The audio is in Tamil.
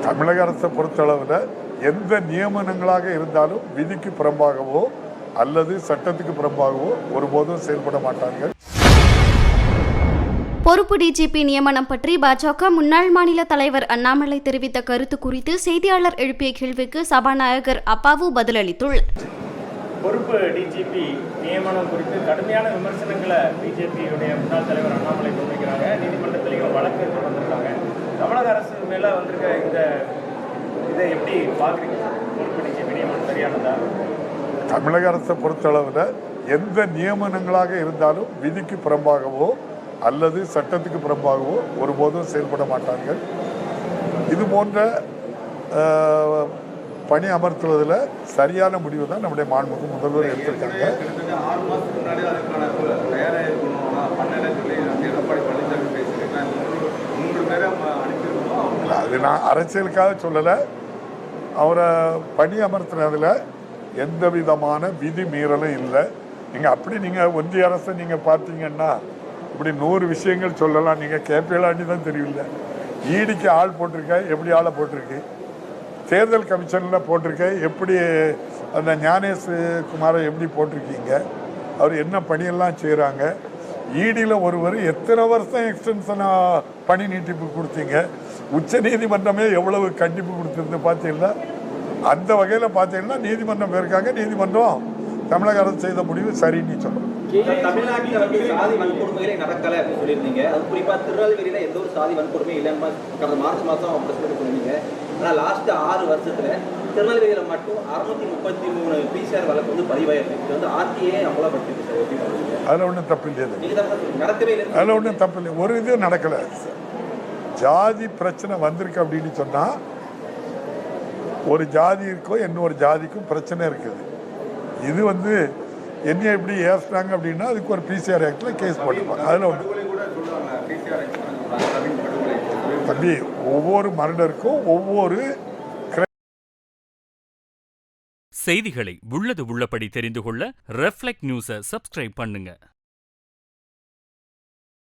தமிழக அரசை பொறுத்தளவில் எந்த நியமனங்களாக இருந்தாலும் விதிக்கு புறம்பாகவோ அல்லது சட்டத்துக்கு புறம்பாகவோ ஒருபோதும் செயல்பட மாட்டார்கள். பொறுப்பு டிஜிபி நியமனம் பற்றி பாஜக முன்னாள் மாநில தலைவர் அண்ணாமலை தெரிவித்த கருத்து குறித்து செய்தியாளர் எழுப்பிய கேள்விக்கு சபாநாயகர் அப்பாவு பதிலளித்துள்ளார். பொறுப்பு டிஜிபி நியமனம் குறித்து கடுமையான விமர்சனங்களை பிஜேபியுடைய முன்னாள் தலைவர் அண்ணாமலை முன்வைக்கிறாங்க. நீதிமன்றத்திலையும் வழக்கு தொடர்ந்துருக்காங்க. தமிழக அரசு மேல வந்திருக்க இதை எப்படி பார்க்குறீங்க? பொறுப்பு டிஜிபி நியமனம் சரியானதா? தமிழக அரசை பொறுத்தளவில் எந்த நியமனங்களாக இருந்தாலும் விதிக்கு புறம்பாகவோ அல்லது சட்டத்துக்கு புறம்பாகவோ ஒருபோதும் செயல்பட மாட்டார்கள். இது போன்ற பணி அமர்த்துவதில் சரியான முடிவு தான் நம்முடைய மாண்புமிகு முதல்வர் எடுத்திருக்காங்க. அது நான் அரசியலுக்காக சொல்லலை. அவரை பணி அமர்த்தினதில் எந்த விதமான விதி மீறலும் இல்லை. நீங்கள் ஒன்றிய அரசை நீங்கள் பார்த்தீங்கன்னா இப்படி 100 விஷயங்கள் சொல்லலாம். நீங்கள் கேட்பீங்களான்னு தான் தெரியல. ஈடிக்கு ஆள் போட்டிருக்க, எப்படி ஆளை போட்டிருக்கு? தேர்தல் கமிஷனில் போட்டிருக்க, எப்படி அந்த ஞானேஷ் குமாரை எப்படி போட்டிருக்கீங்க? அவர் என்ன பணியெல்லாம் செய்கிறாங்க? ஈடியில் ஒருவர் எத்தனை வருஷம் எக்ஸ்டென்ஷனாக பணி நீட்டிப்பு கொடுத்தீங்க? உச்ச நீதிமன்றமே எவ்வளவு கண்டிப்பு கொடுத்துருந்து பார்த்தீங்களா? அந்த வகையில் பார்த்தீங்கன்னா நீதிமன்றம் போயிருக்காங்க. நீதிமன்றம் தமிழக அரசு செய்த முடிவு சரின்னு சொல்லுவோம். தமிழ்நாட்டில் வந்து சாதி வன்கொடுமைகளே நடக்கலை அப்படின்னு சொல்லியிருந்தீங்க. அது குறிப்பாக திருநெல்வேலியில் எந்த ஒரு சாதி வன்கொடுமை இல்லைன்னு கடந்த மார்ச் மாதம் பிரச்சனை சொன்னீங்க. ஆனால் லாஸ்ட் 6 வருஷத்துல திருநெல்வேலியில் மட்டும் 633 PCR வழக்கு வந்து பதிவாயிருக்கு. இது வந்து RTA அமலாபடுத்திருக்கு சார். எப்படி பண்ணுவீங்க? அதில் ஒன்றும் தப்பு இல்லையா? நடக்கவே இல்லை. அதில் ஒன்றும் தப்பு இல்லை. ஒரு இது நடக்கலை. ஜாதி பிரச்சனை வந்திருக்கு அப்படின்னு சொன்னால் ஒரு ஜாதிக்கும் இன்னொரு ஜாதிக்கும் பிரச்சனை இருக்குது. இது வந்து என்ன எப்படி ஏசுறாங்க அப்படின்னா அதுக்கு ஒரு PCR ஆக்டில் கேஸ் போட்டுப்பாங்க. அதில் ஒன்று தம்பி, ஒவ்வொரு மர்டருக்கும் ஒவ்வொரு செய்திகளை உள்ளது உள்ளபடி தெரிந்து கொள்ள ரெஃப்ளெக்ட் நியூஸை சப்ஸ்கிரைப் பண்ணுங்க.